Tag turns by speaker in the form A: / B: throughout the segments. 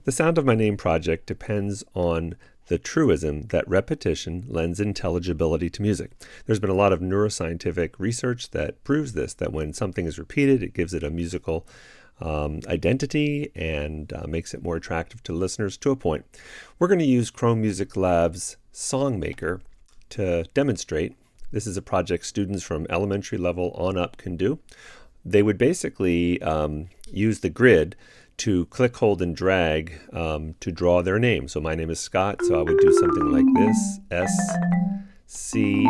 A: The Sound of My Name project depends on the truism that repetition lends intelligibility to music. There's been a lot of neuroscientific research that proves this, that when something is repeated, it gives it a musical identity and makes it more attractive to listeners to a point. We're going to use Chrome Music Lab's Songmaker to demonstrate. This is a project students from elementary level on up can do. They would basically use the grid to click, hold, and drag to draw their name. So my name is Scott, so I would do something like this, S-C-O-T-T.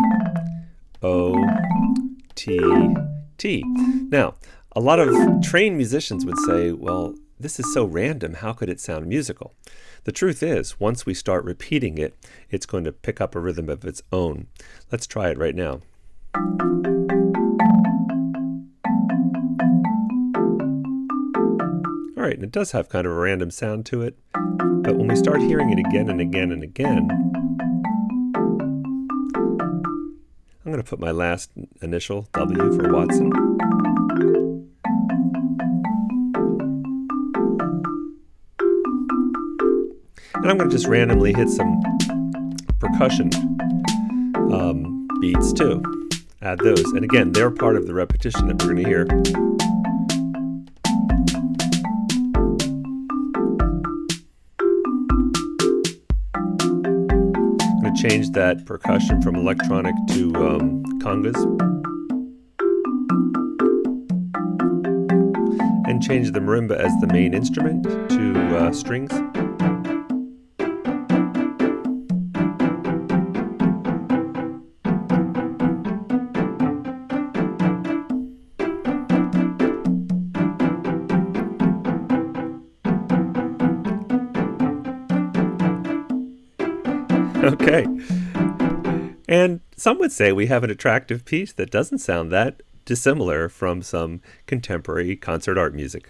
A: Now, a lot of trained musicians would say, well, this is so random, how could it sound musical? The truth is, once we start repeating it, it's going to pick up a rhythm of its own. Let's try it right now. All right, and it does have kind of a random sound to it, but when we start hearing it again and again and again, I'm going to put my last initial, W for Watson. And I'm going to just randomly hit some percussion beats too. Add those. And again, they're part of the repetition that we're going to hear. I'm going to change that percussion from electronic to congas. And change the marimba as the main instrument to strings. Okay. And some would say we have an attractive piece that doesn't sound that dissimilar from some contemporary concert art music.